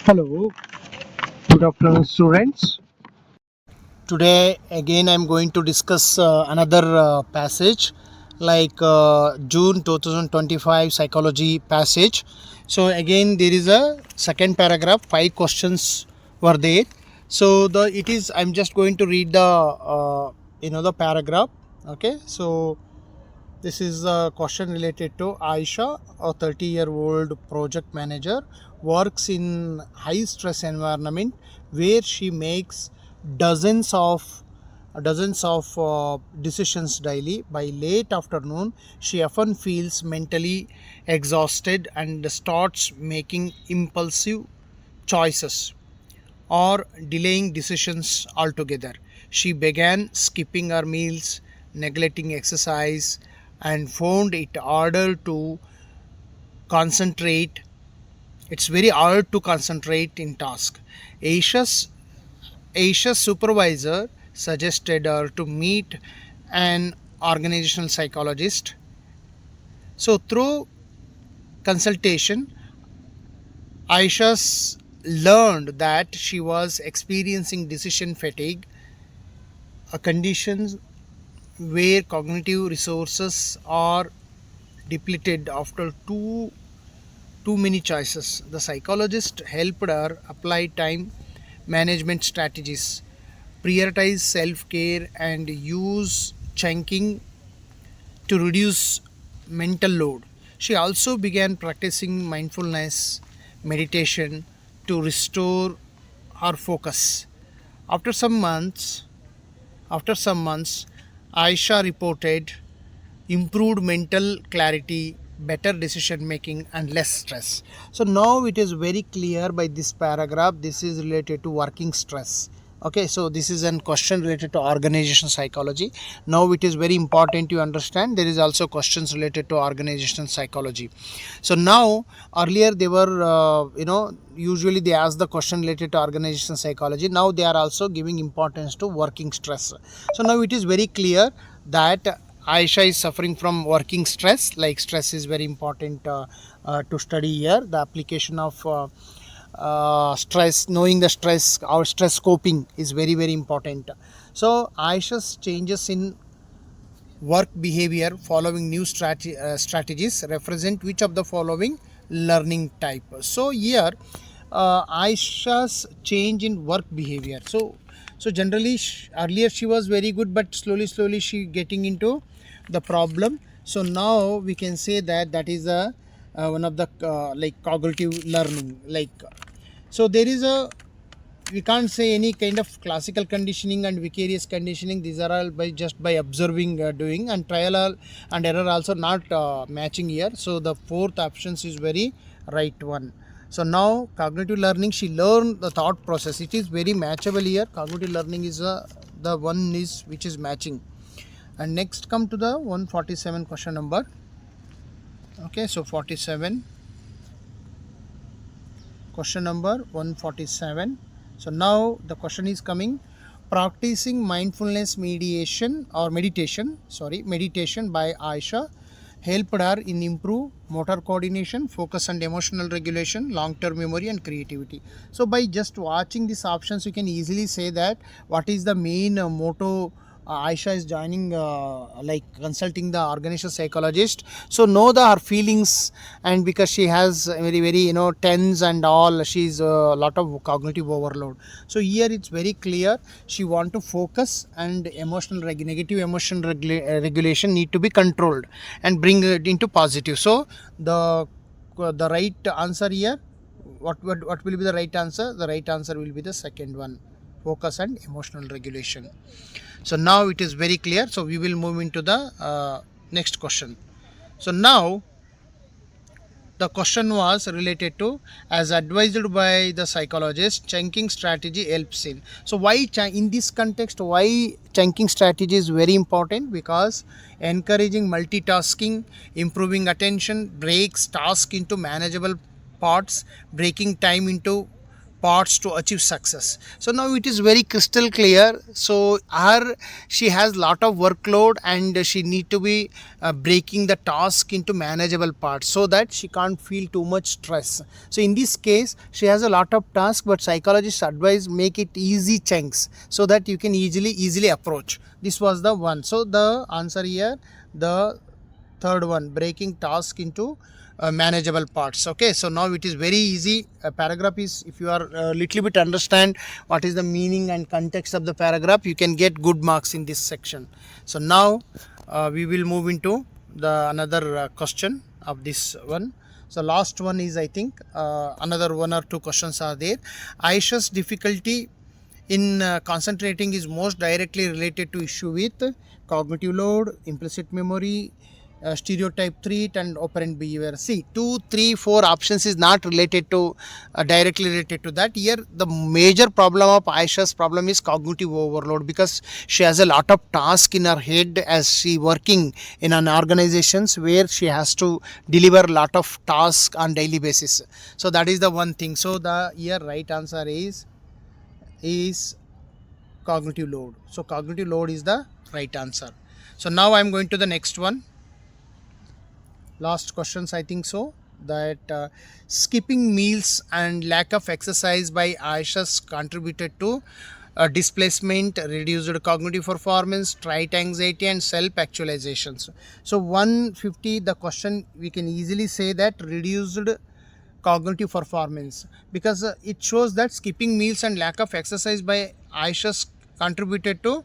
Hello, good afternoon, students. Today, again, I'm going to discuss another passage like June 2025 psychology passage. So, again, there is a second paragraph, five questions were there. So, I'm just going to read the paragraph. Okay, so this is a question related to Aisha, a 30-year-old project manager, works in high stress environment where she makes dozens of decisions daily. By late afternoon, she often feels mentally exhausted and starts making impulsive choices or delaying decisions altogether. She began skipping her meals, neglecting exercise, and found it harder to concentrate. It's very hard to concentrate in task. Aisha's, Aisha's supervisor suggested her to meet an organizational psychologist. So through consultation, Aisha learned that she was experiencing decision fatigue, a condition where cognitive resources are depleted after too many choices. The psychologist helped her apply time management strategies, prioritize self-care, and use chunking to reduce mental load. She also began practicing mindfulness meditation to restore her focus. After some months, after some months, Aisha reported improved mental clarity, better decision making, and less stress. So now it is very clear by this paragraph. This is related to working stress. Okay, so this is a question related to organizational psychology. Now it is very important to understand there is also questions related to organizational psychology. So now earlier they were usually they ask the question related to organizational psychology. Now they are also giving importance to working stress. So now it is very clear that Aisha is suffering from working stress. Like stress is very important to study here. The application of stress, knowing the stress, our stress coping is very important. So Aisha's changes in work behavior following new strategies represent which of the following learning type. So here Aisha's change in work behavior. So generally earlier she was very good, but slowly she getting into the problem. So now we can say that is a one of the like cognitive learning. Like so there is a, we can't say any kind of classical conditioning and vicarious conditioning. These are all by just by observing doing, and trial and error also not matching here. So the fourth options is very right one. So now cognitive learning, she learned the thought process. It is very matchable here. Cognitive learning is the one is which is matching. And next come to the 147 question number. Okay, so 47 question number 147. So now the question is coming: practicing mindfulness meditation by Aisha helped her in improve motor coordination, focus and emotional regulation, long-term memory and creativity. So by just watching these options, you can easily say that what is the main motto. Aisha is joining like consulting the organizational psychologist. So know her feelings, and because she has very tense and all, she's a lot of cognitive overload. So here it's very clear she want to focus, and negative emotion regulation need to be controlled and bring it into positive. So the right answer here, what will be the right answer? The right answer will be the second one, focus and emotional regulation. So now it is very clear. So we will move into the next question. So now the question was related to, as advised by the psychologist, chunking strategy helps in. So why in this context, why chunking strategy is very important? Because encouraging multitasking, improving attention, breaks task into manageable parts, breaking time into parts to achieve success. So now it is very crystal clear. So she has lot of workload, and she need to be breaking the task into manageable parts so that she can't feel too much stress. So in this case, she has a lot of tasks, but psychologists advise make it easy chunks so that you can easily approach. This was the one. So the answer here, the third one, breaking task into manageable parts. Okay, so now it is very easy. A paragraph is, if you are a little bit understand what is the meaning and context of the paragraph, you can get good marks in this section. So now we will move into the another question of this one. So last one is, I think another one or two questions are there. Aisha's difficulty in concentrating is most directly related to issue with cognitive load, implicit memory, stereotype threat, and operant behavior. See, 2, 3, 4 options is not related to directly related to that. Here the major problem of Aisha's problem is cognitive overload, because she has a lot of tasks in her head as she working in an organizations where she has to deliver a lot of tasks on daily basis. So that is the one thing. So the here right answer is cognitive load. So cognitive load is the right answer. So now I am going to the next one. Last questions, I think so. That skipping meals and lack of exercise by Aisha's contributed to displacement, reduced cognitive performance, trait anxiety, and self-actualizations. So 150, the question we can easily say that reduced cognitive performance, because it shows that skipping meals and lack of exercise by Aisha's contributed to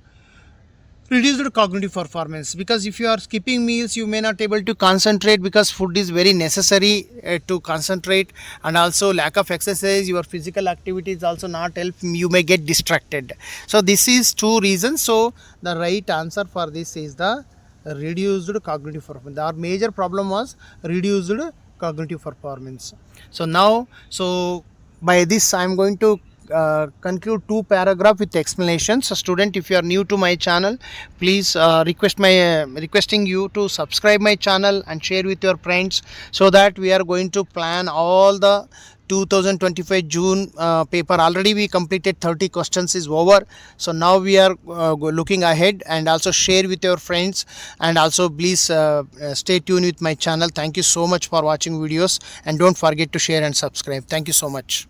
reduced cognitive performance. Because if you are skipping meals, you may not able to concentrate, because food is very necessary to concentrate, and also lack of exercise, your physical activities also not help, you may get distracted. So this is two reasons. So the right answer for this is the reduced cognitive performance. Our major problem was reduced cognitive performance. So now, so by this I am going to conclude 2 paragraph with explanations. So student, if you are new to my channel, please requesting you to subscribe my channel and share with your friends, so that we are going to plan all the 2025 June paper. Already we completed 30 questions is over. So now we are looking ahead, and also share with your friends, and also please stay tuned with my channel. Thank you so much for watching videos, and don't forget to share and subscribe. Thank you so much.